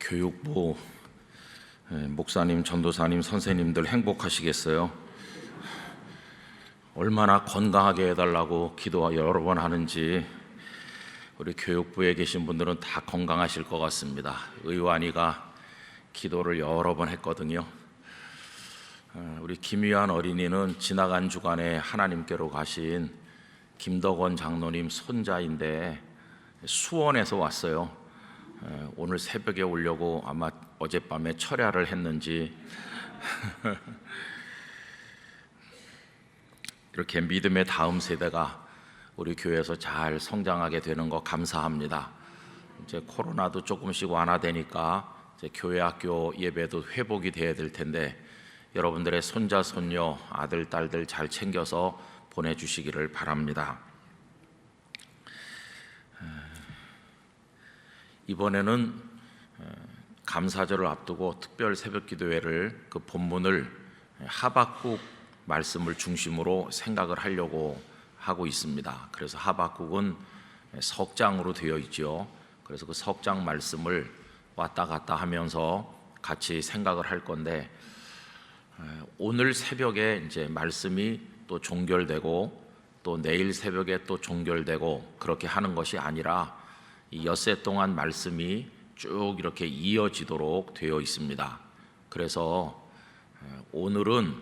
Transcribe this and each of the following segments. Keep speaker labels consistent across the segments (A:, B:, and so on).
A: 교육부 목사님, 전도사님, 선생님들 행복하시겠어요? 얼마나 건강하게 해달라고 기도 여러 번 하는지 우리 교육부에 계신 분들은 다 건강하실 것 같습니다. 의완이가 기도를 여러 번 했거든요. 우리 김유한 어린이는 지나간 주간에 하나님께로 가신 김덕원 장로님 손자인데 수원에서 왔어요. 오늘 새벽에 오려고 아마 어젯밤에 철야를 했는지 이렇게 믿음의 다음 세대가 우리 교회에서 잘 성장하게 되는 거 감사합니다. 이제 코로나도 조금씩 완화되니까 이제 교회 학교 예배도 회복이 돼야 될 텐데 여러분들의 손자 손녀 아들 딸들 잘 챙겨서 보내주시기를 바랍니다. 이번에는 감사절을 앞두고 특별 새벽기도회를 그 본문을 하박국 말씀을 중심으로 생각을 하려고 하고 있습니다. 그래서 하박국은 석장으로 되어 있죠. 그래서 그 석장 말씀을 왔다 갔다 하면서 같이 생각을 할 건데 오늘 새벽에 이제 말씀이 또 종결되고 또 내일 새벽에 또 종결되고 그렇게 하는 것이 아니라 이 엿새 동안 말씀이 쭉 이렇게 이어지도록 되어 있습니다. 그래서 오늘은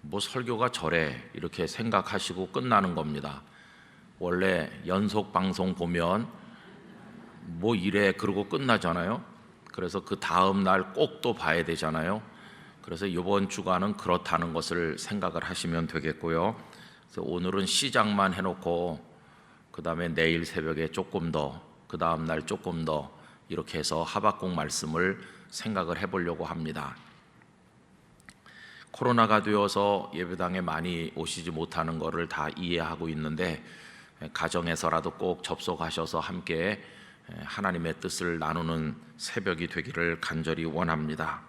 A: 뭐 설교가 저래 이렇게 생각하시고 끝나는 겁니다. 원래 연속 방송 보면 뭐 이래 그러고 끝나잖아요. 그래서 그 다음 날 꼭 또 봐야 되잖아요. 그래서 이번 주간은 그렇다는 것을 생각을 하시면 되겠고요. 그래서 오늘은 시작만 해놓고 그 다음에 내일 새벽에 조금 더 그 다음 날 조금 더 이렇게 해서 하박국 말씀을 생각을 해보려고 합니다. 코로나가 되어서 예배당에 많이 오시지 못하는 것을 다 이해하고 있는데 가정에서라도 꼭 접속하셔서 함께 하나님의 뜻을 나누는 새벽이 되기를 간절히 원합니다.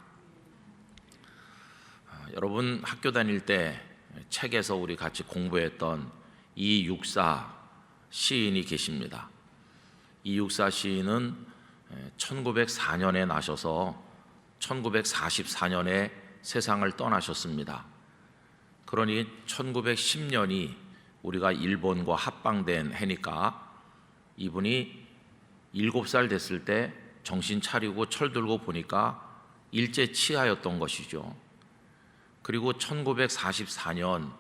A: 여러분 학교 다닐 때 책에서 우리 같이 공부했던 이육사 시인이 계십니다. 이육사 시인은 1904년에 나셔서 1944년에 세상을 떠나셨습니다. 그러니 1910년이 우리가 일본과 합방된 해니까 이분이 7살 됐을 때 정신 차리고 철들고 보니까 일제 치하였던 것이죠. 그리고 1944년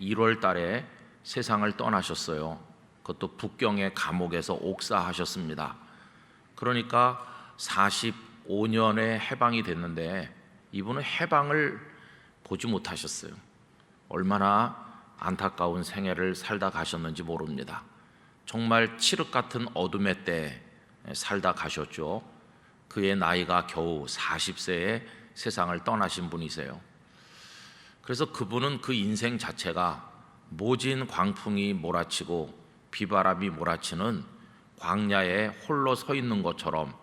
A: 1월 달에 세상을 떠나셨어요. 그것도 북경의 감옥에서 옥사하셨습니다. 그러니까 45년에 해방이 됐는데 이분은 해방을 보지 못하셨어요. 얼마나 안타까운 생애를 살다 가셨는지 모릅니다. 정말 칠흑 같은 어둠의 때 살다 가셨죠. 그의 나이가 겨우 40세에 세상을 떠나신 분이세요. 그래서 그분은 그 인생 자체가 모진 광풍이 몰아치고 비바람이 몰아치는 광야에 홀로 서 있는 것처럼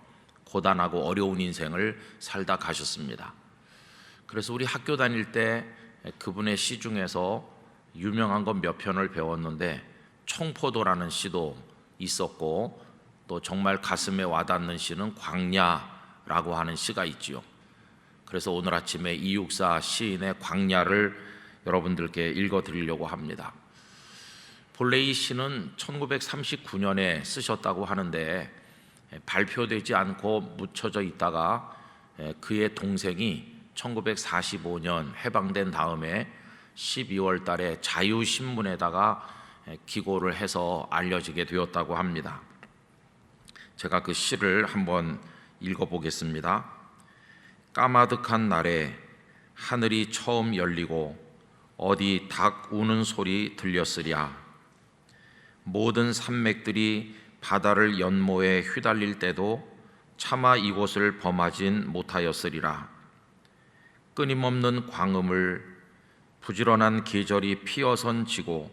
A: 고단하고 어려운 인생을 살다 가셨습니다. 그래서 우리 학교 다닐 때 그분의 시 중에서 유명한 것 몇 편을 배웠는데 청포도라는 시도 있었고 또 정말 가슴에 와닿는 시는 광야라고 하는 시가 있지요. 그래서 오늘 아침에 이육사 시인의 광야를 여러분들께 읽어드리려고 합니다. 본래 이 시는 1939년에 쓰셨다고 하는데 발표되지 않고 묻혀져 있다가 그의 동생이 1945년 해방된 다음에 12월 달에 자유신문에다가 기고를 해서 알려지게 되었다고 합니다. 제가 그 시를 한번 읽어보겠습니다. 까마득한 날에 하늘이 처음 열리고 어디 닭 우는 소리 들렸으랴. 모든 산맥들이 바다를 연모해 휘달릴 때도 차마 이곳을 범하진 못하였으리라. 끊임없는 광음을 부지런한 계절이 피어선 지고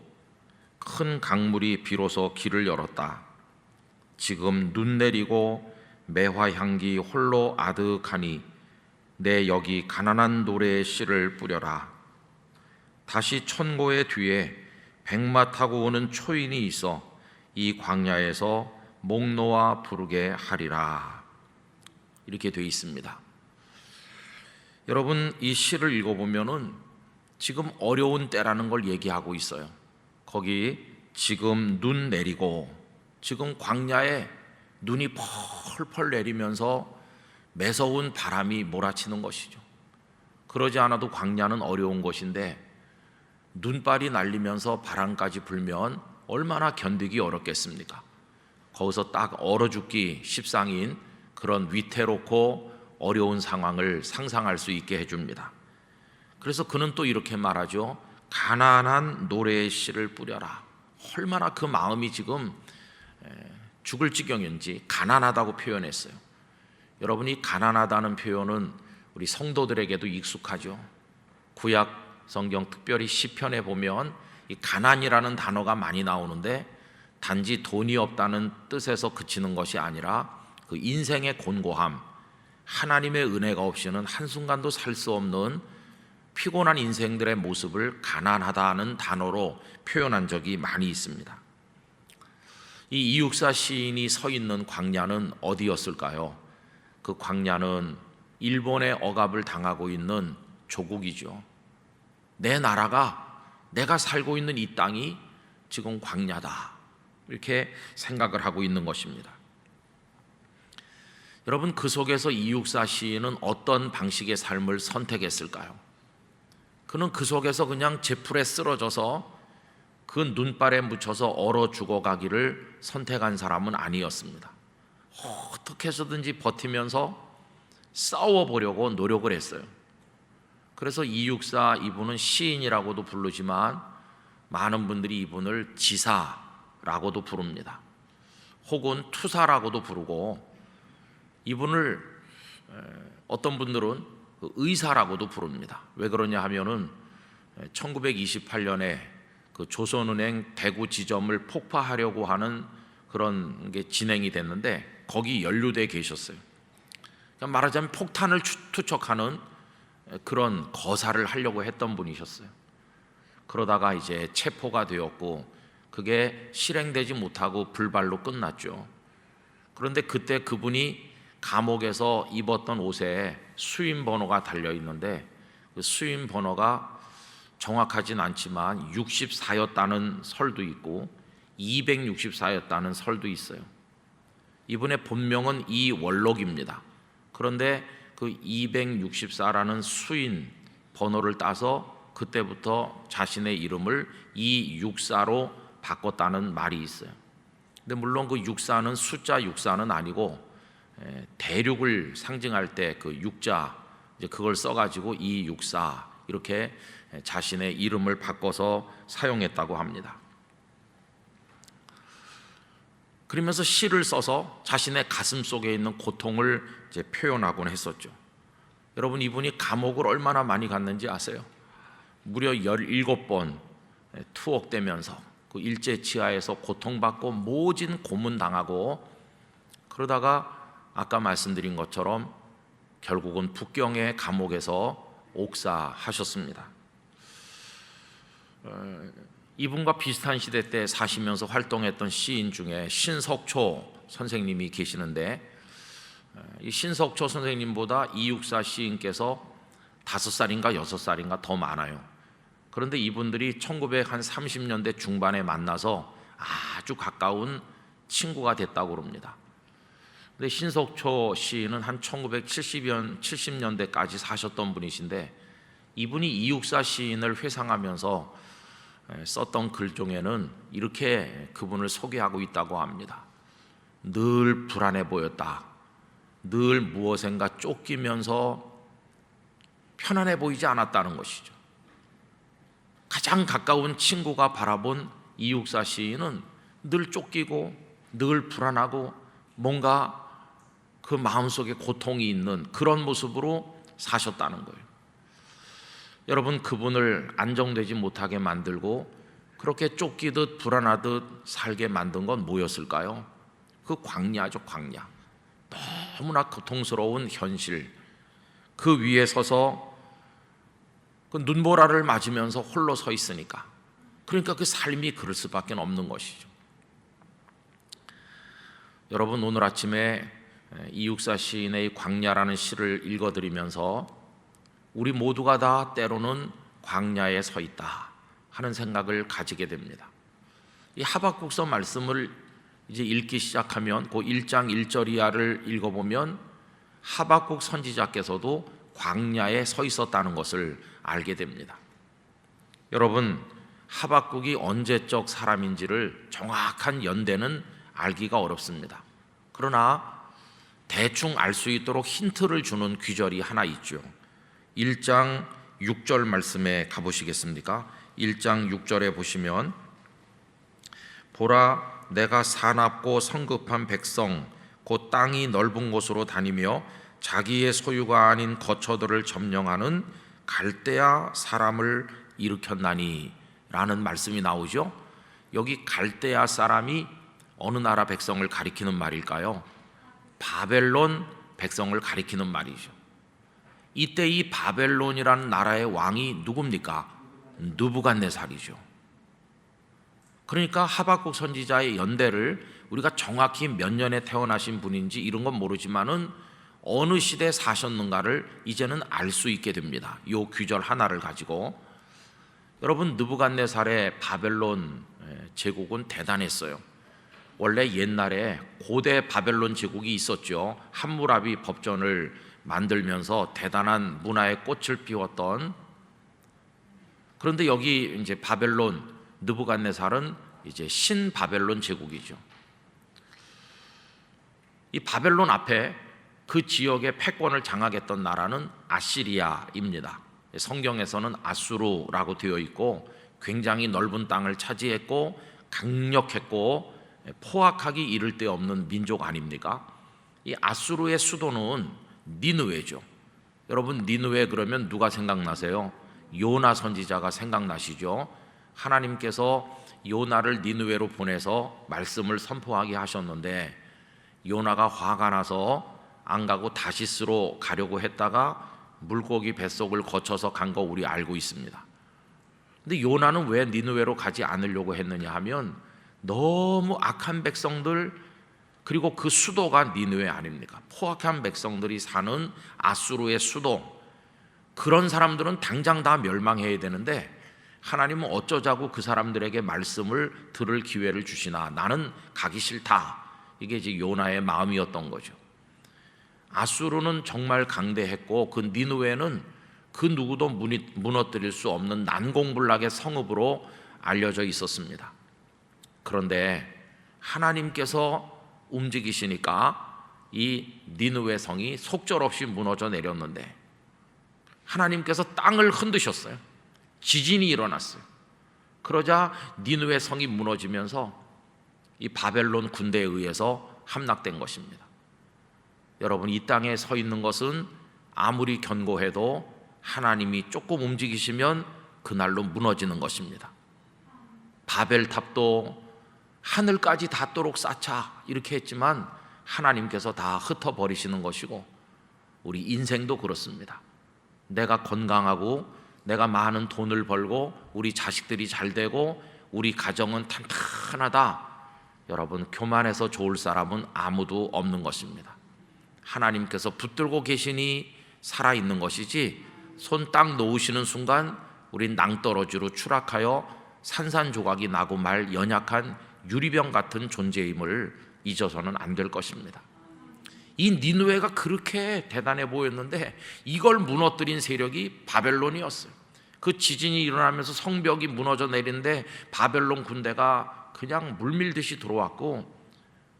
A: 큰 강물이 비로소 길을 열었다. 지금 눈 내리고 매화향기 홀로 아득하니 내 여기 가난한 노래의 씨를 뿌려라. 다시 천고의 뒤에 백마 타고 오는 초인이 있어 이 광야에서 목 놓아 부르게 하리라. 이렇게 되어 있습니다. 여러분, 이 시를 읽어보면은 지금 어려운 때라는 걸 얘기하고 있어요. 거기 지금 눈 내리고, 지금 광야에 눈이 펄펄 내리면서 매서운 바람이 몰아치는 것이죠. 그러지 않아도 광야는 어려운 것인데 눈발이 날리면서 바람까지 불면 얼마나 견디기 어렵겠습니까? 거기서 딱 얼어 죽기 십상인 그런 위태롭고 어려운 상황을 상상할 수 있게 해줍니다. 그래서 그는 또 이렇게 말하죠. 가난한 노래의 씨를 뿌려라. 얼마나 그 마음이 지금 죽을 지경인지 가난하다고 표현했어요. 여러분이 가난하다는 표현은 우리 성도들에게도 익숙하죠. 구약 성경 특별히 시편에 보면 이 가난이라는 단어가 많이 나오는데 단지 돈이 없다는 뜻에서 그치는 것이 아니라 그 인생의 곤고함, 하나님의 은혜가 없이는 한순간도 살 수 없는 피곤한 인생들의 모습을 가난하다는 단어로 표현한 적이 많이 있습니다. 이 이육사 시인이 서 있는 광야는 어디였을까요? 그 광야는 일본의 억압을 당하고 있는 조국이죠. 내 나라가, 내가 살고 있는 이 땅이 지금 광야다, 이렇게 생각을 하고 있는 것입니다. 여러분, 그 속에서 이육사 시인은 어떤 방식의 삶을 선택했을까요? 그는 그 속에서 그냥 제풀에 쓰러져서 그 눈발에 묻혀서 얼어 죽어가기를 선택한 사람은 아니었습니다. 어떻게 해서든지 버티면서 싸워보려고 노력을 했어요. 그래서 이육사, 이분은 시인이라고도 부르지만 많은 분들이 이분을 지사라고도 부릅니다. 혹은 투사라고도 부르고, 이분을 어떤 분들은 의사라고도 부릅니다. 왜 그러냐 하면은 1928년에 그 조선은행 대구 지점을 폭파하려고 하는 그런 게 진행이 됐는데 거기 연루돼 계셨어요. 그러니까 말하자면 폭탄을 투척하는 그런 거사를 하려고 했던 분이셨어요. 그러다가 이제 체포가 되었고 그게 실행되지 못하고 불발로 끝났죠. 그런데 그때 그분이 감옥에서 입었던 옷에 수임 번호가 달려 있는데 그 수임 번호가 정확하진 않지만 64였다는 설도 있고 264였다는 설도 있어요. 이분의 본명은 이월록입니다. 그런데 그 264라는 수인 번호를 따서 그때부터 자신의 이름을 이육사로 바꿨다는 말이 있어요. 근데 물론 그 육사는 숫자 육사는 아니고 대륙을 상징할 때 그 육자, 이제 그걸 써가지고 이육사 이렇게 자신의 이름을 바꿔서 사용했다고 합니다. 그러면서 시를 써서 자신의 가슴 속에 있는 고통을 이제 표현하곤 했었죠. 여러분, 이분이 감옥을 얼마나 많이 갔는지 아세요? 무려 17번 투옥되면서 그 일제 치하에서 고통받고 모진 고문당하고, 그러다가 아까 말씀드린 것처럼 결국은 북경의 감옥에서 옥사하셨습니다. 이분과 비슷한 시대 때 사시면서 활동했던 시인 중에 신석초 선생님이 계시는데, 이 신석초 선생님보다 이육사 시인께서 5살인가 6살인가 더 많아요. 그런데 이분들이 1930년대 중반에 만나서 아주 가까운 친구가 됐다고 그럽니다. 근데 신석초 시인은 한 1970년대까지 사셨던 분이신데, 이분이 이육사 시인을 회상하면서 썼던 글 중에는 이렇게 그분을 소개하고 있다고 합니다. 늘 불안해 보였다. 늘 무엇인가 쫓기면서 편안해 보이지 않았다는 것이죠. 가장 가까운 친구가 바라본 이육사 시인은 늘 쫓기고 늘 불안하고 뭔가 그 마음속에 고통이 있는 그런 모습으로 사셨다는 거예요. 여러분, 그분을 안정되지 못하게 만들고 그렇게 쫓기듯 불안하듯 살게 만든 건 뭐였을까요? 그 광야죠, 광야. 너무나 고통스러운 현실, 그 위에 서서 그 눈보라를 맞으면서 홀로 서 있으니까, 그러니까 그 삶이 그럴 수밖에 없는 것이죠. 여러분, 오늘 아침에 이육사 시인의 광야라는 시를 읽어드리면서 우리 모두가 다 때로는 광야에 서 있다 하는 생각을 가지게 됩니다. 이 하박국서 말씀을 이제 읽기 시작하면 그 1장 1절 이하를 읽어보면 하박국 선지자께서도 광야에 서 있었다는 것을 알게 됩니다. 여러분, 하박국이 언제적 사람인지를 정확한 연대는 알기가 어렵습니다. 그러나 대충 알 수 있도록 힌트를 주는 귀절이 하나 있죠. 1장 6절 말씀에 가보시겠습니까? 1장 6절에 보시면 보라, 내가 사납고 성급한 백성 곧 땅이 넓은 곳으로 다니며 자기의 소유가 아닌 거처들을 점령하는 갈대아 사람을 일으켰나니 라는 말씀이 나오죠. 여기 갈대아 사람이 어느 나라 백성을 가리키는 말일까요? 바벨론 백성을 가리키는 말이죠. 이때 이 바벨론이라는 나라의 왕이 누굽니까? 느부갓네살이죠. 그러니까 하박국 선지자의 연대를 우리가 정확히 몇 년에 태어나신 분인지 이런 건 모르지만은 어느 시대에 사셨는가를 이제는 알 수 있게 됩니다. 이 귀절 하나를 가지고. 여러분, 느부갓네살의 바벨론 제국은 대단했어요. 원래 옛날에 고대 바벨론 제국이 있었죠. 함무라비 법전을 만들면서 대단한 문화의 꽃을 피웠던. 그런데 여기 이제 바벨론 느부갓네살은 이제 신바벨론 제국이죠. 이 바벨론 앞에 그 지역의 패권을 장악했던 나라는 아시리아입니다. 성경에서는 아수르라고 되어 있고 굉장히 넓은 땅을 차지했고 강력했고 포악하기 이를 데 없는 민족 아닙니까? 이 아수르의 수도는 니느웨죠. 여러분, 니느웨 그러면 누가 생각나세요? 요나 선지자가 생각나시죠? 하나님께서 요나를 니느웨로 보내서 말씀을 선포하게 하셨는데 요나가 화가 나서 안 가고 다시스로 가려고 했다가 물고기 뱃속을 거쳐서 간 거 우리 알고 있습니다. 근데 요나는 왜 니느웨로 가지 않으려고 했느냐 하면 너무 악한 백성들, 그리고 그 수도가 니느웨 아닙니까? 포악한 백성들이 사는 아수르의 수도. 그런 사람들은 당장 다 멸망해야 되는데 하나님은 어쩌자고 그 사람들에게 말씀을 들을 기회를 주시나. 나는 가기 싫다. 이게 이제 요나의 마음이었던 거죠. 아수르는 정말 강대했고 그 니느웨는 그 누구도 무너뜨릴 수 없는 난공불락의 성읍으로 알려져 있었습니다. 그런데 하나님께서 움직이시니까 이 니느웨 성이 속절없이 무너져 내렸는데 하나님께서 땅을 흔드셨어요. 지진이 일어났어요. 그러자 니느웨 성이 무너지면서 이 바벨론 군대에 의해서 함락된 것입니다. 여러분, 이 땅에 서 있는 것은 아무리 견고해도 하나님이 조금 움직이시면 그날로 무너지는 것입니다. 바벨탑도 하늘까지 닿도록 쌓자 이렇게 했지만 하나님께서 다 흩어버리시는 것이고 우리 인생도 그렇습니다. 내가 건강하고 내가 많은 돈을 벌고 우리 자식들이 잘 되고 우리 가정은 탄탄하다. 여러분, 교만해서 좋을 사람은 아무도 없는 것입니다. 하나님께서 붙들고 계시니 살아있는 것이지 손 딱 놓으시는 순간 우린 낭떠러지로 추락하여 산산조각이 나고 말 연약한 유리병 같은 존재임을 잊어서는 안 될 것입니다. 이 니느웨가 그렇게 대단해 보였는데 이걸 무너뜨린 세력이 바벨론이었어요. 그 지진이 일어나면서 성벽이 무너져 내리는데 바벨론 군대가 그냥 물밀듯이 들어왔고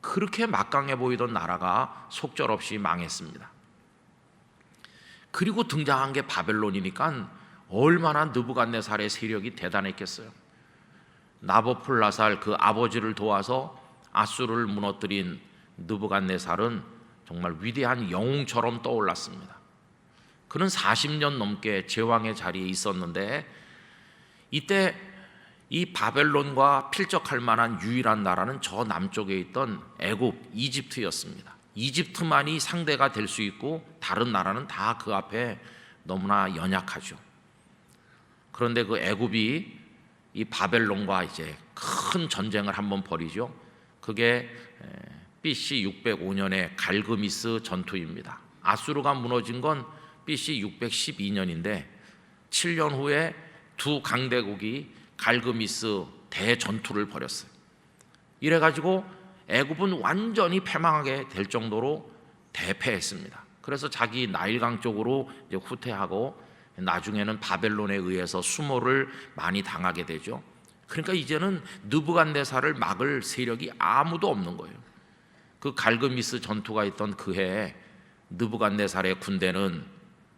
A: 그렇게 막강해 보이던 나라가 속절없이 망했습니다. 그리고 등장한 게 바벨론이니까 얼마나 느부갓네살의 세력이 대단했겠어요. 나보폴라살 그 아버지를 도와서 아수르를 무너뜨린 느부갓네살은 정말 위대한 영웅처럼 떠올랐습니다. 그는 40년 넘게 제왕의 자리에 있었는데 이때 이 바벨론과 필적할 만한 유일한 나라는 저 남쪽에 있던 애굽, 이집트였습니다. 이집트만이 상대가 될 수 있고 다른 나라는 다 그 앞에 너무나 연약하죠. 그런데 그 애굽이 이 바벨론과 이제 큰 전쟁을 한번 벌이죠. 그게 BC 605년의 갈그미스 전투입니다. 아수르가 무너진 건 BC 612년인데 7년 후에 두 강대국이 갈그미스 대전투를 벌였어요. 이래가지고 애굽은 완전히 패망하게 될 정도로 대패했습니다. 그래서 자기 나일강 쪽으로 이제 후퇴하고 나중에는 바벨론에 의해서 수모를 많이 당하게 되죠. 그러니까 이제는 느부갓네살을 막을 세력이 아무도 없는 거예요. 그 갈그미스 전투가 있던 그 해에 느부갓네살의 군대는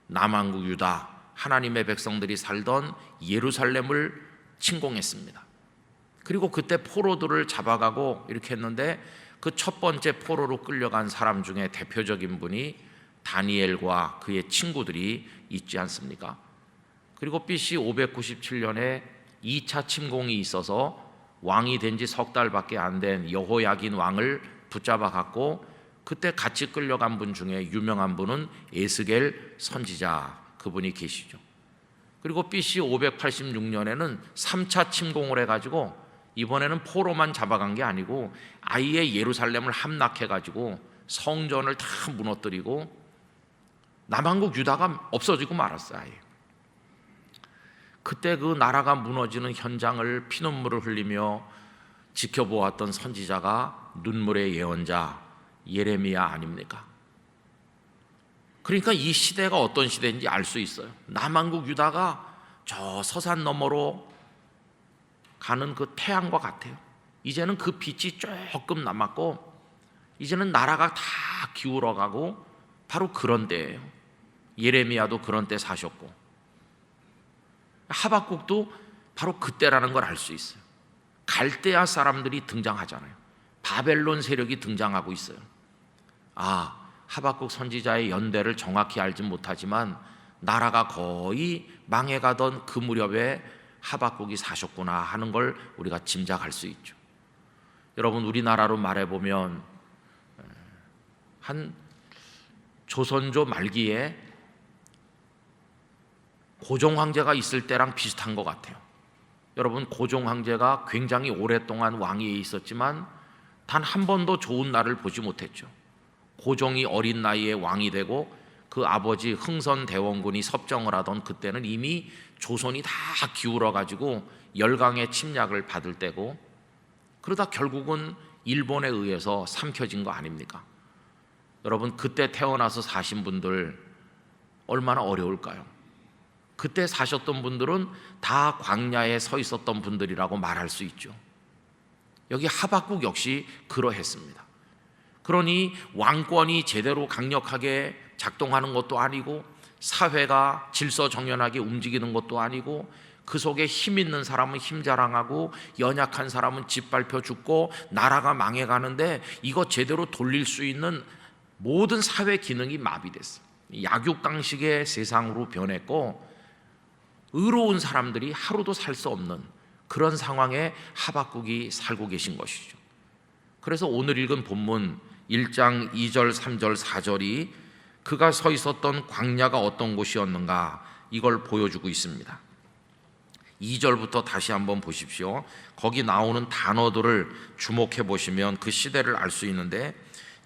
A: 남한국 유다 하나님의 백성들이 살던 예루살렘을 침공했습니다. 그리고 그때 포로들을 잡아가고 이렇게 했는데 그 첫 번째 포로로 끌려간 사람 중에 대표적인 분이 다니엘과 그의 친구들이 있지 않습니까? 그리고 BC 597년에 2차 침공이 있어서 왕이 된 지 석 달밖에 안 된 여호야긴 왕을 붙잡아 갔고, 그때 같이 끌려간 분 중에 유명한 분은 에스겔 선지자, 그분이 계시죠. 그리고 BC 586년에는 3차 침공을 해가지고 이번에는 포로만 잡아간 게 아니고 아예 예루살렘을 함락해가지고 성전을 다 무너뜨리고 남한국 유다가 없어지고 말았어요. 아예. 그때 그 나라가 무너지는 현장을 피눈물을 흘리며 지켜보았던 선지자가 눈물의 예언자 예레미야 아닙니까? 그러니까 이 시대가 어떤 시대인지 알 수 있어요. 남한국 유다가 저 서산 너머로 가는 그 태양과 같아요. 이제는 그 빛이 조금 남았고 이제는 나라가 다 기울어가고 바로 그런 때예요. 예레미야도 그런 때 사셨고 하박국도 바로 그때라는 걸 알 수 있어요. 갈대아 사람들이 등장하잖아요. 바벨론 세력이 등장하고 있어요. 하박국 선지자의 연대를 정확히 알지 못하지만 나라가 거의 망해가던 그 무렵에 하박국이 사셨구나 하는 걸 우리가 짐작할 수 있죠. 여러분, 우리나라로 말해보면 한 조선조 말기에 고종 황제가 있을 때랑 비슷한 것 같아요. 여러분, 고종 황제가 굉장히 오랫동안 왕위에 있었지만 단 한 번도 좋은 날을 보지 못했죠. 고종이 어린 나이에 왕이 되고 그 아버지 흥선대원군이 섭정을 하던 그때는 이미 조선이 다 기울어가지고 열강의 침략을 받을 때고, 그러다 결국은 일본에 의해서 삼켜진 거 아닙니까? 여러분, 그때 태어나서 사신 분들 얼마나 어려울까요? 그때 사셨던 분들은 다 광야에 서 있었던 분들이라고 말할 수 있죠. 여기 하박국 역시 그러했습니다. 그러니 왕권이 제대로 강력하게 작동하는 것도 아니고 사회가 질서정연하게 움직이는 것도 아니고 그 속에 힘 있는 사람은 힘 자랑하고 연약한 사람은 짓밟혀 죽고 나라가 망해가는데 이거 제대로 돌릴 수 있는 모든 사회 기능이 마비됐어요. 약육강식의 세상으로 변했고 의로운 사람들이 하루도 살 수 없는 그런 상황에 하박국이 살고 계신 것이죠. 그래서 오늘 읽은 본문 1장 2절, 3절, 4절이 그가 서 있었던 광야가 어떤 곳이었는가 이걸 보여주고 있습니다. 2절부터 다시 한번 보십시오. 거기 나오는 단어들을 주목해 보시면 그 시대를 알 수 있는데,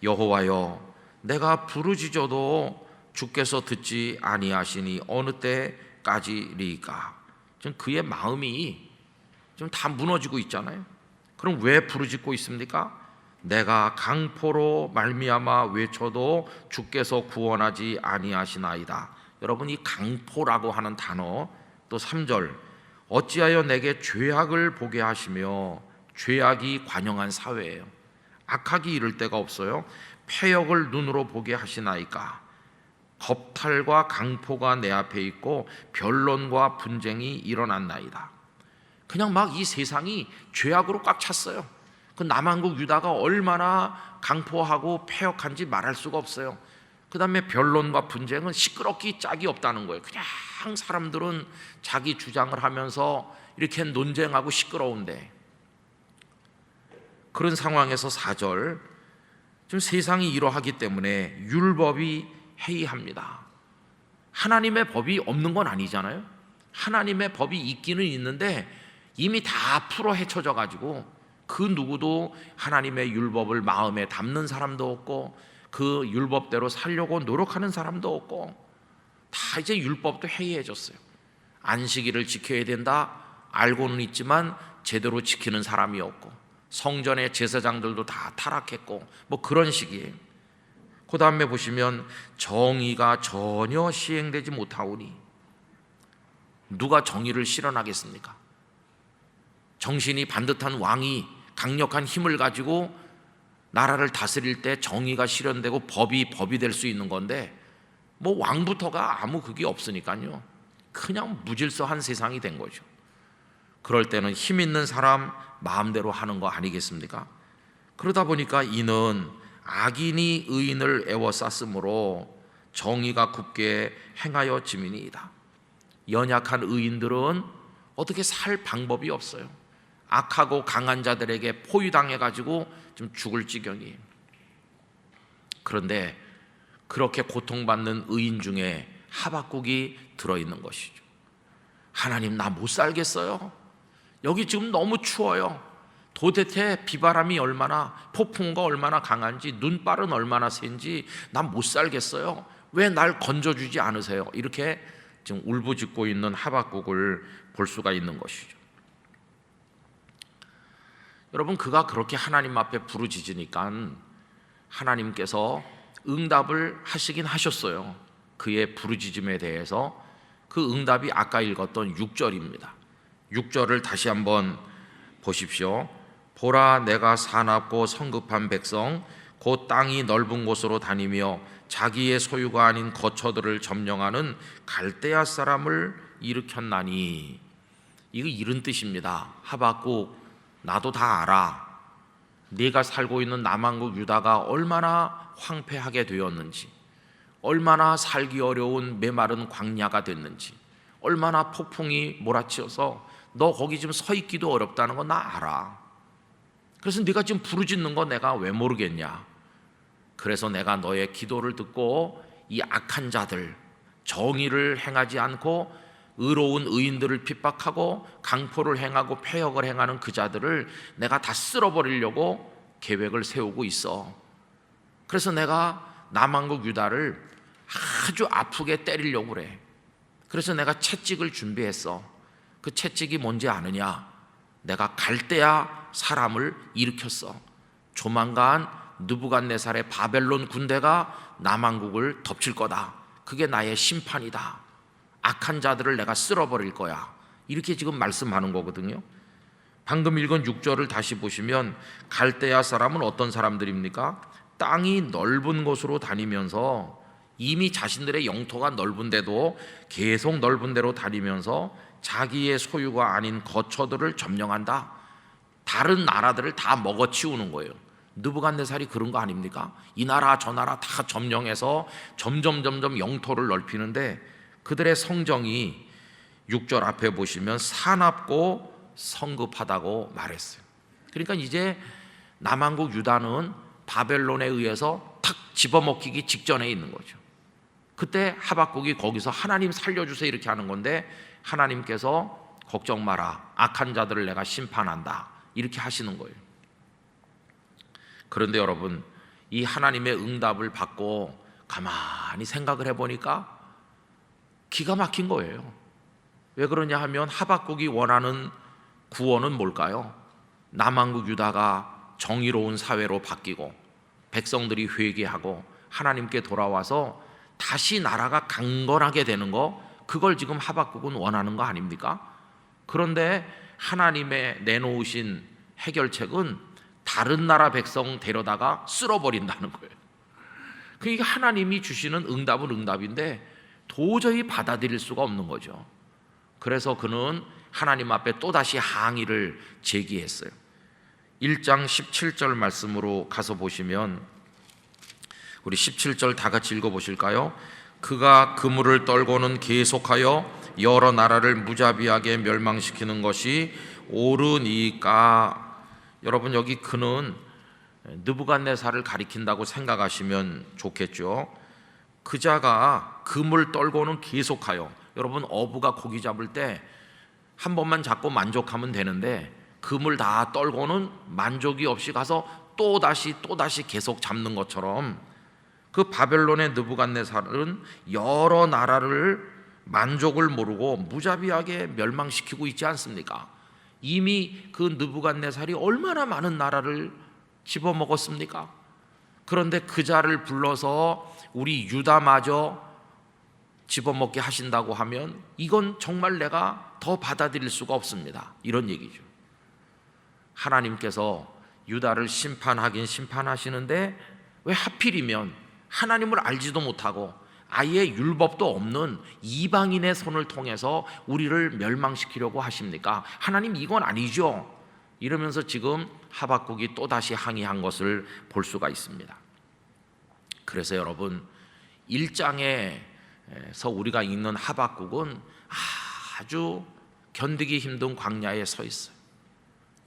A: 여호와여 내가 부르짖어도 주께서 듣지 아니하시니 어느 때까지리까. 지금 그의 마음이 지금 다 무너지고 있잖아요. 그럼 왜 부르짖고 있습니까? 내가 강포로 말미암아 외쳐도 주께서 구원하지 아니하시나이다. 여러분, 이 강포라고 하는 단어, 또 3절 어찌하여 내게 죄악을 보게 하시며, 죄악이 관영한 사회예요. 악하기 이를 데가 없어요. 패역을 눈으로 보게 하시나이까. 겁탈과 강포가 내 앞에 있고 변론과 분쟁이 일어났나이다. 그냥 막 이 세상이 죄악으로 꽉 찼어요. 그 남한국 유다가 얼마나 강포하고 패역한지 말할 수가 없어요. 그 다음에 변론과 분쟁은 시끄럽기 짝이 없다는 거예요. 그냥 사람들은 자기 주장을 하면서 이렇게 논쟁하고 시끄러운데, 그런 상황에서 4절 지금 세상이 이러하기 때문에 율법이 해이합니다. 하나님의 법이 없는 건 아니잖아요. 하나님의 법이 있기는 있는데 이미 다 풀어 헤쳐져 가지고 그 그 누구도 하나님의 율법을 마음에 담는 사람도 없고 그 율법대로 살려고 노력하는 사람도 없고 다 이제 율법도 해이해졌어요. 안식일을 지켜야 된다 알고는 있지만 제대로 지키는 사람이 없고 성전의 제사장들도 다 타락했고 뭐 그런 식이에요. 그 다음에 보시면 정의가 전혀 시행되지 못하오니 누가 정의를 실현하겠습니까? 정신이 반듯한 왕이 강력한 힘을 가지고 나라를 다스릴 때 정의가 실현되고 법이 될 수 있는 건데 뭐 왕부터가 아무 그게 없으니까요. 그냥 무질서한 세상이 된 거죠. 그럴 때는 힘 있는 사람 마음대로 하는 거 아니겠습니까? 그러다 보니까 이는 악인이 의인을 애워쌌으므로 정의가 굳게 행하여 지민이이다. 연약한 의인들은 어떻게 살 방법이 없어요. 악하고 강한 자들에게 포위당해가지고 좀 죽을 지경이에요. 그런데 그렇게 고통받는 의인 중에 하박국이 들어있는 것이죠. 하나님, 나 못 살겠어요. 여기 지금 너무 추워요. 도대체 비바람이 얼마나, 폭풍우가 얼마나 강한지, 눈발은 얼마나 센지 난 못 살겠어요. 왜 날 건져주지 않으세요? 이렇게 지금 울부짖고 있는 하박국을 볼 수가 있는 것이죠. 여러분, 그가 그렇게 하나님 앞에 부르짖으니까 하나님께서 응답을 하시긴 하셨어요. 그의 부르짖음에 대해서. 그 응답이 아까 읽었던 6절입니다. 6절을 다시 한번 보십시오. 보라, 내가 사납고 성급한 백성 곧 땅이 넓은 곳으로 다니며 자기의 소유가 아닌 거처들을 점령하는 갈대아 사람을 일으켰나니. 이거 이런 뜻입니다. 하박국, 나도 다 알아. 네가 살고 있는 남한국 유다가 얼마나 황폐하게 되었는지, 얼마나 살기 어려운 메마른 광야가 됐는지, 얼마나 폭풍이 몰아치어서 너 거기 지금 서 있기도 어렵다는 거 나 알아. 그래서 네가 지금 부르짖는 거 내가 왜 모르겠냐. 그래서 내가 너의 기도를 듣고 이 악한 자들, 정의를 행하지 않고 의로운 의인들을 핍박하고 강포를 행하고 폐역을 행하는 그 자들을 내가 다 쓸어버리려고 계획을 세우고 있어. 그래서 내가 남한국 유다를 아주 아프게 때리려고 그래. 그래서 내가 채찍을 준비했어. 그 채찍이 뭔지 아느냐? 내가 갈대아 사람을 일으켰어. 조만간 느부갓네살의 바벨론 군대가 남한국을 덮칠 거다. 그게 나의 심판이다. 악한 자들을 내가 쓸어버릴 거야. 이렇게 지금 말씀하는 거거든요. 방금 읽은 6절을 다시 보시면 갈대아 사람은 어떤 사람들입니까? 땅이 넓은 곳으로 다니면서 이미 자신들의 영토가 넓은데도 계속 넓은 데로 다니면서 자기의 소유가 아닌 거처들을 점령한다. 다른 나라들을 다 먹어치우는 거예요. 느부갓네살이 그런 거 아닙니까? 이 나라 저 나라 다 점령해서 점점 영토를 넓히는데 그들의 성정이 6절 앞에 보시면 사납고 성급하다고 말했어요. 그러니까 이제 남한국 유다는 바벨론에 의해서 탁 집어먹히기 직전에 있는 거죠. 그때 하박국이 거기서 하나님 살려주세요 이렇게 하는 건데 하나님께서 걱정 마라, 악한 자들을 내가 심판한다 이렇게 하시는 거예요. 그런데 여러분, 이 하나님의 응답을 받고 가만히 생각을 해보니까 기가 막힌 거예요. 왜 그러냐 하면 하박국이 원하는 구원은 뭘까요? 남한국 유다가 정의로운 사회로 바뀌고 백성들이 회개하고 하나님께 돌아와서 다시 나라가 강건하게 되는 거, 그걸 지금 하박국은 원하는 거 아닙니까? 그런데 하나님의 내놓으신 해결책은 다른 나라 백성 데려다가 쓸어버린다는 거예요. 그러니까 하나님이 주시는 응답은 응답인데 도저히 받아들일 수가 없는 거죠. 그래서 그는 하나님 앞에 또다시 항의를 제기했어요. 1장 17절 말씀으로 가서 보시면 우리 17절 다 같이 읽어보실까요? 그가 그물을 떨고는 계속하여 여러 나라를 무자비하게 멸망시키는 것이 옳으니까. 여러분, 여기 그는 느부갓네살을 가리킨다고 생각하시면 좋겠죠. 그 자가 그물 떨고는 계속하여, 여러분 어부가 고기 잡을 때 한 번만 잡고 만족하면 되는데 금을 다 떨고는 만족이 없이 가서 또다시 계속 잡는 것처럼 그 바벨론의 느부갓네살은 여러 나라를 만족을 모르고 무자비하게 멸망시키고 있지 않습니까? 이미 그 느부갓네살이 얼마나 많은 나라를 집어먹었습니까? 그런데 그 자를 불러서 우리 유다마저 집어먹게 하신다고 하면 이건 정말 내가 더 받아들일 수가 없습니다. 이런 얘기죠. 하나님께서 유다를 심판하긴 심판하시는데 왜 하필이면 하나님을 알지도 못하고 아예 율법도 없는 이방인의 손을 통해서 우리를 멸망시키려고 하십니까? 하나님 이건 아니죠. 이러면서 지금 하박국이 또다시 항의한 것을 볼 수가 있습니다. 그래서 여러분 1장에서 우리가 읽는 하박국은 아주 견디기 힘든 광야에 서 있어요.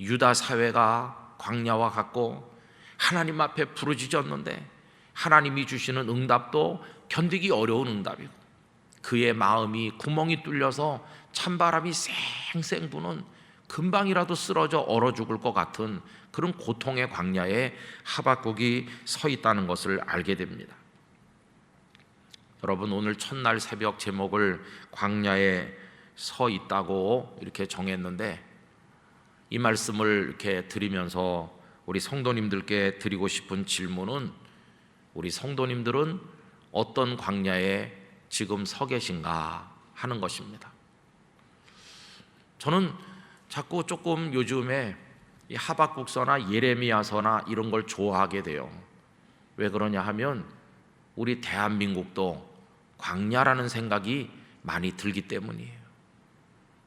A: 유다 사회가 광야와 같고 하나님 앞에 부르짖었는데 하나님이 주시는 응답도 견디기 어려운 응답이고 그의 마음이 구멍이 뚫려서 찬바람이 쌩쌩 부는 금방이라도 쓰러져 얼어 죽을 것 같은 그런 고통의 광야에 하박국이 서 있다는 것을 알게 됩니다. 여러분 오늘 첫날 새벽 제목을 광야에 서 있다고 이렇게 정했는데 이 말씀을 이렇게 드리면서 우리 성도님들께 드리고 싶은 질문은 우리 성도님들은 어떤 광야에 지금 서 계신가 하는 것입니다. 저는 자꾸 조금 요즘에 이 하박국서나 예레미야서나 이런 걸 좋아하게 돼요. 왜 그러냐 하면 우리 대한민국도 광야라는 생각이 많이 들기 때문이에요.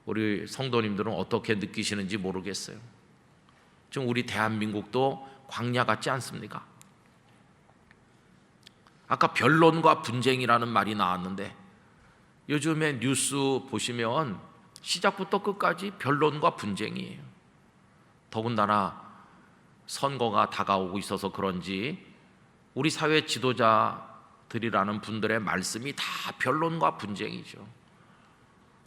A: 우리 성도님들은 어떻게 느끼시는지 모르겠어요. 지금 우리 대한민국도 광야 같지 않습니까? 아까 변론과 분쟁이라는 말이 나왔는데 요즘에 뉴스 보시면 시작부터 끝까지 변론과 분쟁이에요. 더군다나 선거가 다가오고 있어서 그런지 우리 사회 지도자들이라는 분들의 말씀이 다 변론과 분쟁이죠.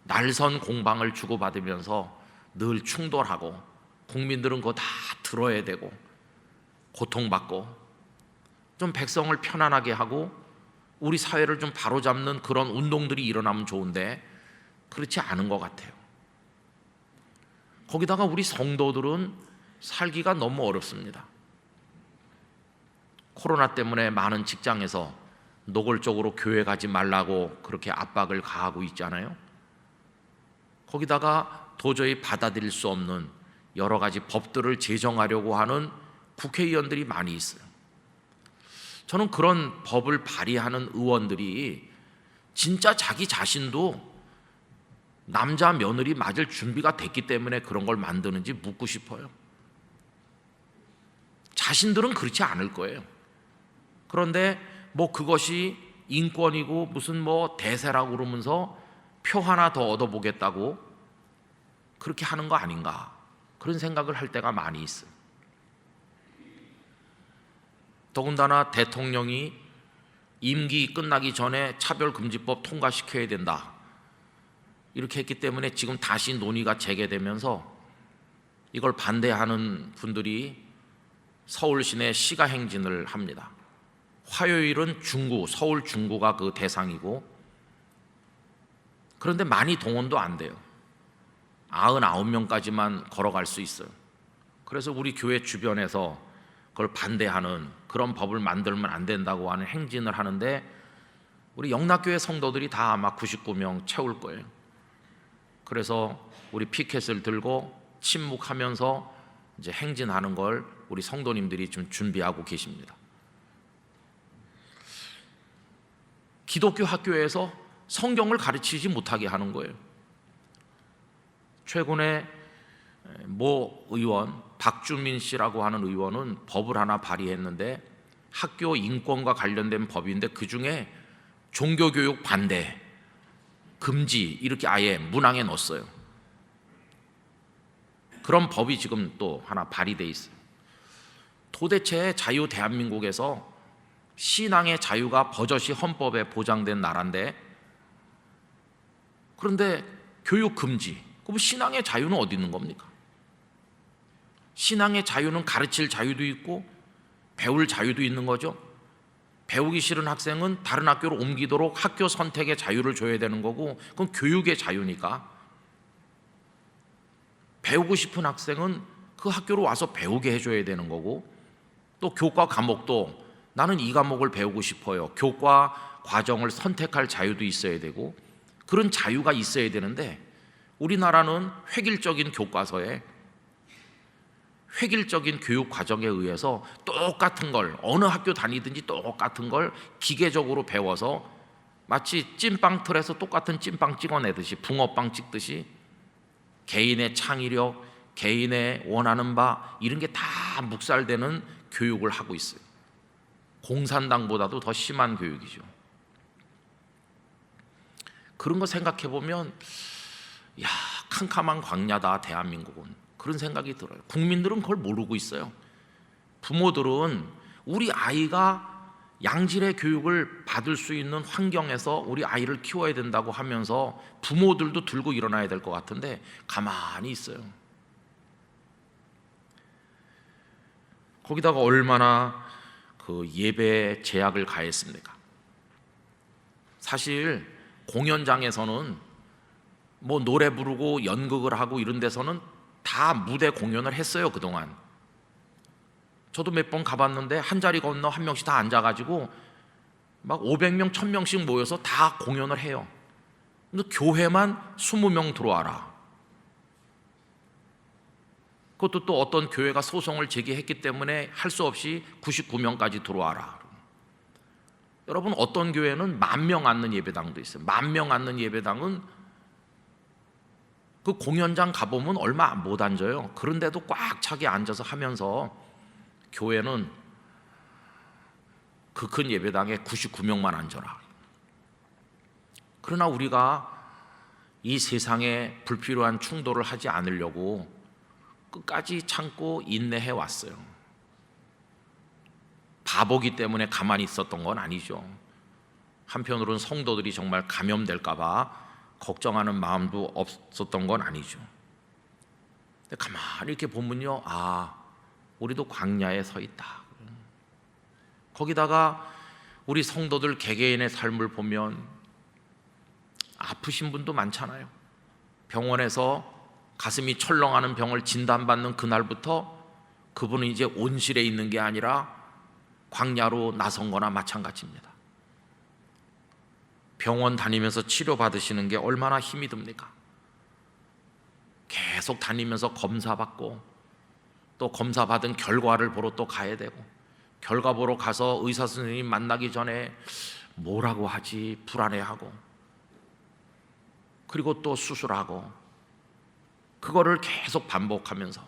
A: 날선 공방을 주고받으면서 늘 충돌하고 국민들은 그거 다 들어야 되고 고통받고 좀 백성을 편안하게 하고 우리 사회를 좀 바로잡는 그런 운동들이 일어나면 좋은데 그렇지 않은 것 같아요. 거기다가 우리 성도들은 살기가 너무 어렵습니다. 코로나 때문에 많은 직장에서 노골적으로 교회 가지 말라고 그렇게 압박을 가하고 있잖아요. 거기다가 도저히 받아들일 수 없는 여러 가지 법들을 제정하려고 하는 국회의원들이 많이 있어요. 저는 그런 법을 발의하는 의원들이 진짜 자기 자신도 남자 며느리 맞을 준비가 됐기 때문에 그런 걸 만드는지 묻고 싶어요. 자신들은 그렇지 않을 거예요. 그런데 뭐 그것이 인권이고 무슨 뭐 대세라고 그러면서 표 하나 더 얻어보겠다고 그렇게 하는 거 아닌가 그런 생각을 할 때가 많이 있어요. 더군다나 대통령이 임기 끝나기 전에 차별금지법 통과시켜야 된다 이렇게 했기 때문에 지금 다시 논의가 재개되면서 이걸 반대하는 분들이 서울 시내 시가행진을 합니다. 화요일은 중구, 서울 중구가 그 대상이고 그런데 많이 동원도 안 돼요. 99명까지만 걸어갈 수 있어요. 그래서 우리 교회 주변에서 그걸 반대하는 그런 법을 만들면 안 된다고 하는 행진을 하는데 우리 영락교회 성도들이 다 아마 99명 채울 거예요. 그래서 우리 피켓을 들고 침묵하면서 이제 행진하는 걸 우리 성도님들이 좀 준비하고 계십니다. 기독교 학교에서 성경을 가르치지 못하게 하는 거예요. 최근에 모 의원, 박주민 씨라고 하는 의원은 법을 하나 발의했는데 학교 인권과 관련된 법인데 그중에 종교교육 반대, 금지 이렇게 아예 문항에 넣었어요. 그런 법이 지금 또 하나 발의돼 있어요. 도대체 자유 대한민국에서 신앙의 자유가 버젓이 헌법에 보장된 나라인데 그런데 교육 금지, 그럼 신앙의 자유는 어디 있는 겁니까? 신앙의 자유는 가르칠 자유도 있고 배울 자유도 있는 거죠. 배우기 싫은 학생은 다른 학교로 옮기도록 학교 선택의 자유를 줘야 되는 거고, 그건 교육의 자유니까. 배우고 싶은 학생은 그 학교로 와서 배우게 해줘야 되는 거고, 또 교과 과목도 나는 이 과목을 배우고 싶어요, 교과 과정을 선택할 자유도 있어야 되고, 그런 자유가 있어야 되는데 우리나라는 획일적인 교과서에 획일적인 교육 과정에 의해서 똑같은 걸, 어느 학교 다니든지 똑같은 걸 기계적으로 배워서 마치 찐빵 틀에서 똑같은 찐빵 찍어내듯이, 붕어빵 찍듯이 개인의 창의력, 개인의 원하는 바 이런 게 다 묵살되는 교육을 하고 있어요. 공산당보다도 더 심한 교육이죠. 그런 거 생각해 보면 야, 캄캄한 광야다 대한민국은, 그런 생각이 들어요. 국민들은 그걸 모르고 있어요. 부모들은 우리 아이가 양질의 교육을 받을 수 있는 환경에서 우리 아이를 키워야 된다고 하면서 부모들도 들고 일어나야 될 것 같은데 가만히 있어요. 거기다가 얼마나 그 예배에 제약을 가했습니까? 사실 공연장에서는 뭐 노래 부르고 연극을 하고 이런 데서는 다 무대 공연을 했어요. 그동안 저도 몇 번 가봤는데 한 자리 건너 한 명씩 다 앉아가지고 막 500명, 1000명씩 모여서 다 공연을 해요. 근데 교회만 20명 들어와라. 그것도 또 어떤 교회가 소송을 제기했기 때문에 할 수 없이 99명까지 들어와라. 여러분, 어떤 교회는 10,000명 앉는 예배당도 있어요. 10,000명 앉는 예배당은 그 공연장 가보면 얼마 못 앉아요. 그런데도 꽉 차게 앉아서 하면서 교회는 그 큰 예배당에 99명만 앉아라. 그러나 우리가 이 세상에 불필요한 충돌을 하지 않으려고 끝까지 참고 인내해 왔어요. 바보기 때문에 가만히 있었던 건 아니죠. 한편으로는 성도들이 정말 감염될까 봐 걱정하는 마음도 없었던 건 아니죠. 근데 가만히 이렇게 보면요, 아, 우리도 광야에 서 있다. 거기다가 우리 성도들 개개인의 삶을 보면 아프신 분도 많잖아요. 병원에서 가슴이 철렁하는 병을 진단받는 그날부터 그분은 이제 온실에 있는 게 아니라 광야로 나선 거나 마찬가지입니다. 병원 다니면서 치료받으시는 게 얼마나 힘이 듭니까? 계속 다니면서 검사받고 또 검사받은 결과를 보러 또 가야 되고, 결과 보러 가서 의사 선생님 만나기 전에 뭐라고 하지 불안해하고, 그리고 또 수술하고, 그거를 계속 반복하면서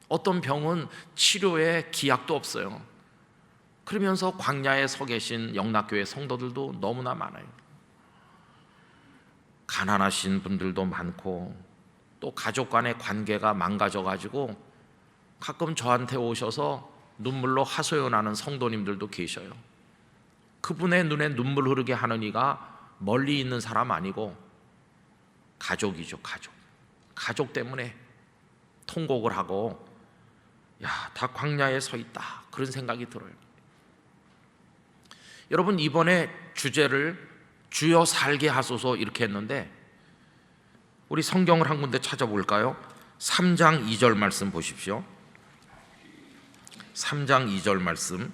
A: 어떤 병은 치료에 기약도 없어요. 그러면서 광야에 서 계신 영락교회 성도들도 너무나 많아요. 가난하신 분들도 많고 또 가족 간의 관계가 망가져가지고 가끔 저한테 오셔서 눈물로 하소연하는 성도님들도 계셔요. 그분의 눈에 눈물 흐르게 하는 이가 멀리 있는 사람 아니고 가족이죠. 가족 때문에 통곡을 하고, 야, 다 광야에 서 있다, 그런 생각이 들어요. 여러분, 이번에 주제를 주여 살게 하소서 이렇게 했는데 우리 성경을 한 군데 찾아볼까요? 3장 2절 말씀 보십시오. 3장 2절 말씀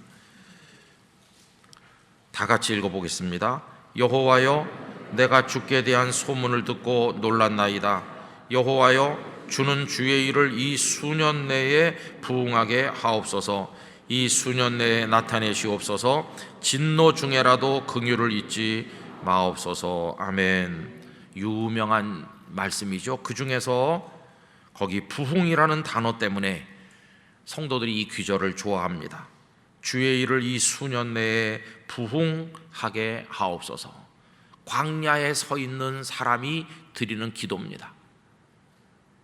A: 다 같이 읽어보겠습니다. 여호와여, 내가 주께 대한 소문을 듣고 놀랐나이다. 여호와여, 주는 주의 일을 이 수년 내에 부응하게 하옵소서. 이 수년 내에 나타내시옵소서. 진노 중에라도 긍휼을 잊지 마옵소서. 아멘. 유명한 말씀이죠. 그 중에서 거기 부흥이라는 단어 때문에 성도들이 이 귀절을 좋아합니다. 주의 일을 이 수년 내에 부흥하게 하옵소서. 광야에 서 있는 사람이 드리는 기도입니다.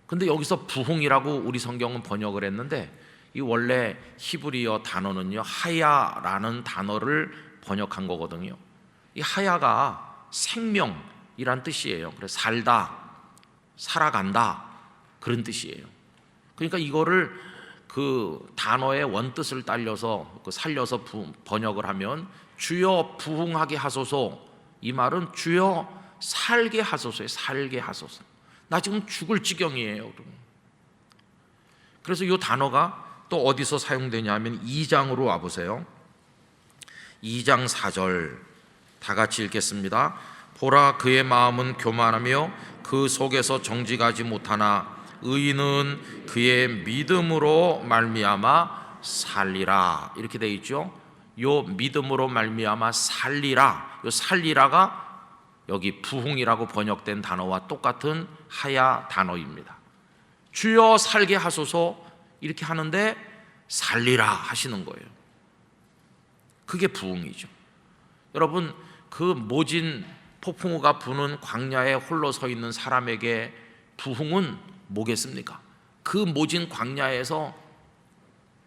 A: 근데 여기서 부흥이라고 우리 성경은 번역을 했는데 이 원래 히브리어 단어는요, 하야라는 단어를 번역한 거거든요. 이 하야가 생명이란 뜻이에요. 그래서 살다, 살아간다, 그런 뜻이에요. 그러니까 이거를 그 단어의 원뜻을 살려서 번역을 하면 주여 부흥하게 하소서, 이 말은 주여 살게 하소서에 살게 하소서. 나 지금 죽을 지경이에요. 그래서 이 단어가 또 어디서 사용되냐면 2장으로 와보세요. 2장 4절 다 같이 읽겠습니다. 보라, 그의 마음은 교만하며 그 속에서 정직하지 못하나 의인은 그의 믿음으로 말미암아 살리라. 이렇게 되어 있죠. 요 믿음으로 말미암아 살리라, 요 살리라가 여기 부흥이라고 번역된 단어와 똑같은 하야 단어입니다. 주여 살게 하소서 이렇게 하는데 살리라 하시는 거예요. 그게 부흥이죠. 여러분, 그 모진 폭풍우가 부는 광야에 홀로 서 있는 사람에게 부흥은 뭐겠습니까? 그 모진 광야에서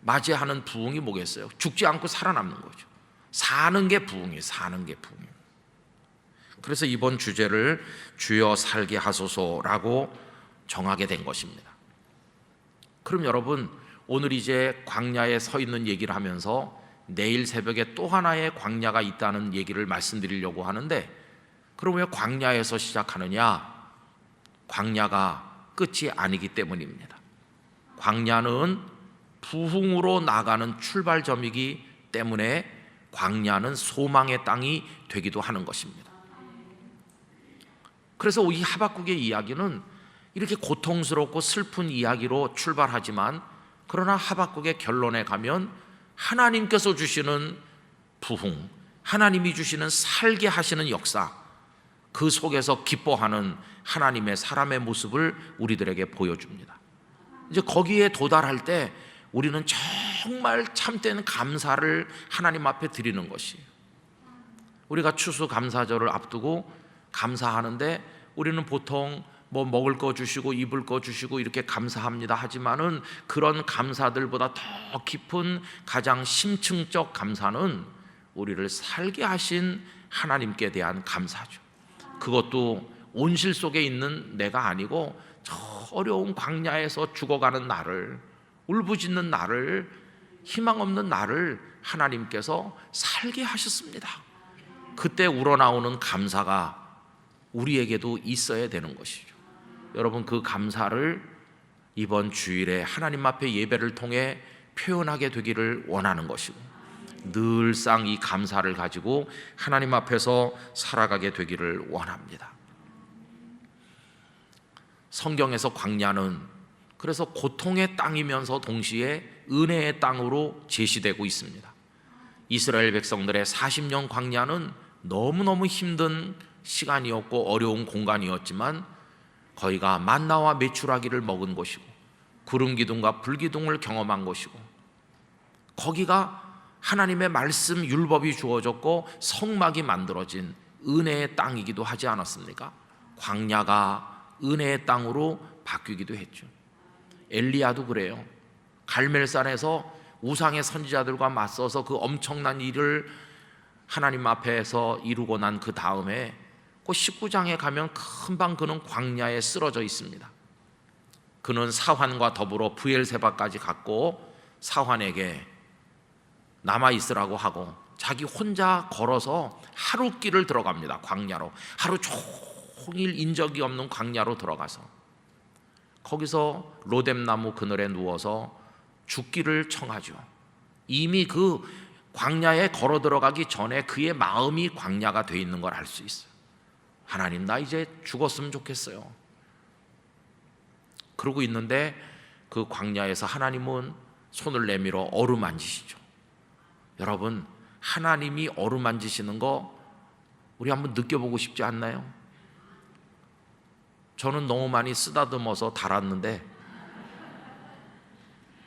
A: 맞이하는 부흥이 뭐겠어요? 죽지 않고 살아남는 거죠. 사는 게 부흥이에요. 사는 게 부흥이에요. 그래서 이번 주제를 주여 살게 하소서라고 정하게 된 것입니다. 그럼 여러분, 오늘 이제 광야에 서 있는 얘기를 하면서 내일 새벽에 또 하나의 광야가 있다는 얘기를 말씀드리려고 하는데, 그럼 왜 광야에서 시작하느냐? 광야가 끝이 아니기 때문입니다. 광야는 부흥으로 나가는 출발점이기 때문에 광야는 소망의 땅이 되기도 하는 것입니다. 그래서 이 하박국의 이야기는 이렇게 고통스럽고 슬픈 이야기로 출발하지만, 그러나 하박국의 결론에 가면 하나님께서 주시는 부흥, 하나님이 주시는 살게 하시는 역사, 그 속에서 기뻐하는 하나님의 사람의 모습을 우리들에게 보여줍니다. 이제 거기에 도달할 때 우리는 정말 참된 감사를 하나님 앞에 드리는 것이에요. 우리가 추수감사절을 앞두고 감사하는데 우리는 보통 뭐 먹을 거 주시고 입을 거 주시고 이렇게 감사합니다 하지만은, 그런 감사들보다 더 깊은 가장 심층적 감사는 우리를 살게 하신 하나님께 대한 감사죠. 그것도 온실 속에 있는 내가 아니고 저 어려운 광야에서 죽어가는 나를, 울부짖는 나를, 희망 없는 나를 하나님께서 살게 하셨습니다. 그때 우러나오는 감사가 우리에게도 있어야 되는 것이죠. 여러분, 그 감사를 이번 주일에 하나님 앞에 예배를 통해 표현하게 되기를 원하는 것이고, 늘상 이 감사를 가지고 하나님 앞에서 살아가게 되기를 원합니다. 성경에서 광야는 그래서 고통의 땅이면서 동시에 은혜의 땅으로 제시되고 있습니다. 이스라엘 백성들의 40년 광야는 너무너무 힘든 시간이었고 어려운 공간이었지만, 거기가 만나와 메추라기를 먹은 곳이고 구름 기둥과 불 기둥을 경험한 곳이고, 거기가 하나님의 말씀 율법이 주어졌고 성막이 만들어진 은혜의 땅이기도 하지 않았습니까? 광야가 은혜의 땅으로 바뀌기도 했죠. 엘리야도 그래요. 갈멜산에서 우상의 선지자들과 맞서서 그 엄청난 일을 하나님 앞에서 이루고 난 그 다음에 그 19장에 가면 금방 그는 광야에 쓰러져 있습니다. 그는 사환과 더불어 브엘세바까지 갔고 사환에게 남아있으라고 하고 자기 혼자 걸어서 하루 길을 들어갑니다. 광야로 하루 종일 인적이 없는 광야로 들어가서 거기서 로뎀나무 그늘에 누워서 죽기를 청하죠. 이미 그 광야에 걸어 들어가기 전에 그의 마음이 광야가 돼 있는 걸 알 수 있어요. 하나님, 나 이제 죽었으면 좋겠어요. 그러고 있는데 그 광야에서 하나님은 손을 내밀어 어루만지시죠. 여러분, 하나님이 어루만지시는 거 우리 한번 느껴보고 싶지 않나요? 저는 너무 많이 쓰다듬어서 달았는데,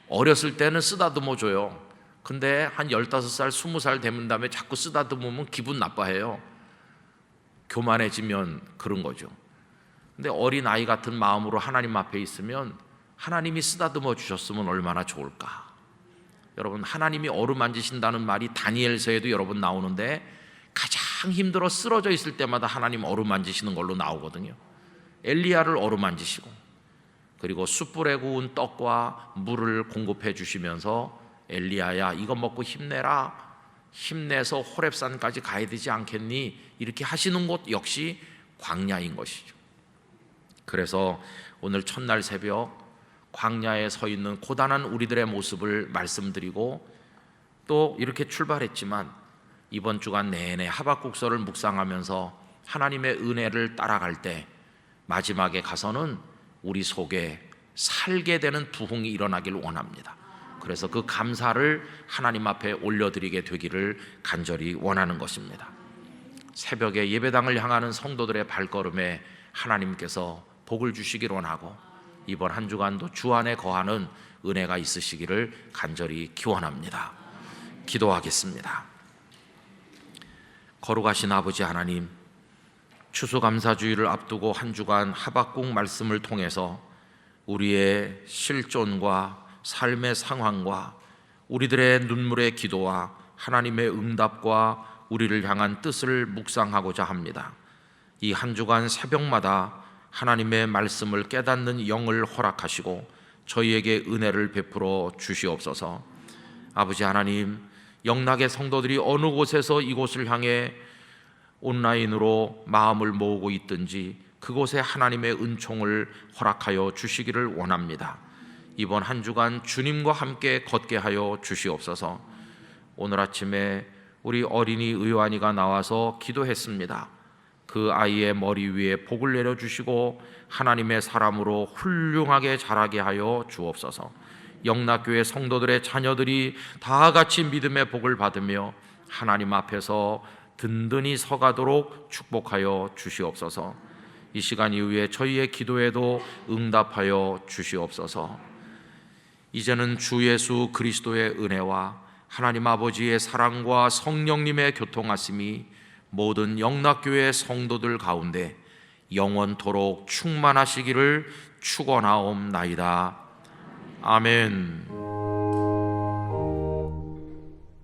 A: 어렸을 때는 쓰다듬어 줘요. 근데 한 15살, 20살 되는 다음에 자꾸 쓰다듬으면 기분 나빠해요. 교만해지면 그런 거죠. 근데 어린 아이 같은 마음으로 하나님 앞에 있으면 하나님이 쓰다듬어 주셨으면 얼마나 좋을까. 여러분, 하나님이 어루만지신다는 말이 다니엘서에도 여러 번 나오는데, 가장 힘들어 쓰러져 있을 때마다 하나님 어루만지시는 걸로 나오거든요. 엘리야를 어루만지시고, 그리고 숯불에 구운 떡과 물을 공급해 주시면서 엘리야야 이거 먹고 힘내라, 힘내서 호렙산까지 가야 되지 않겠니? 이렇게 하시는 곳 역시 광야인 것이죠. 그래서 오늘 첫날 새벽 광야에 서 있는 고단한 우리들의 모습을 말씀드리고 또 이렇게 출발했지만 이번 주간 내내 하박국서를 묵상하면서 하나님의 은혜를 따라갈 때 마지막에 가서는 우리 속에 살게 되는 부흥이 일어나길 원합니다. 그래서 그 감사를 하나님 앞에 올려드리게 되기를 간절히 원하는 것입니다. 새벽에 예배당을 향하는 성도들의 발걸음에 하나님께서 복을 주시길 원하고 이번 한 주간도 주 안에 거하는 은혜가 있으시기를 간절히 기원합니다. 기도하겠습니다. 거룩하신 아버지 하나님, 추수감사주의를 앞두고 한 주간 하박국 말씀을 통해서 우리의 실존과 삶의 상황과 우리들의 눈물의 기도와 하나님의 응답과 우리를 향한 뜻을 묵상하고자 합니다. 이 한 주간 새벽마다 하나님의 말씀을 깨닫는 영을 허락하시고 저희에게 은혜를 베풀어 주시옵소서. 아버지 하나님, 영락의 성도들이 어느 곳에서 이곳을 향해 온라인으로 마음을 모으고 있든지 그곳에 하나님의 은총을 허락하여 주시기를 원합니다. 이번 한 주간 주님과 함께 걷게 하여 주시옵소서. 오늘 아침에 우리 어린이 의완이가 나와서 기도했습니다. 그 아이의 머리 위에 복을 내려주시고 하나님의 사람으로 훌륭하게 자라게 하여 주옵소서. 영락교회 성도들의 자녀들이 다 같이 믿음의 복을 받으며 하나님 앞에서 든든히 서가도록 축복하여 주시옵소서. 이 시간 이후에 저희의 기도에도 응답하여 주시옵소서. 이제는 주 예수 그리스도의 은혜와 하나님 아버지의 사랑과 성령님의 교통하심이 모든 영락교회 성도들 가운데 영원토록 충만하시기를 축원하옵나이다. 아멘.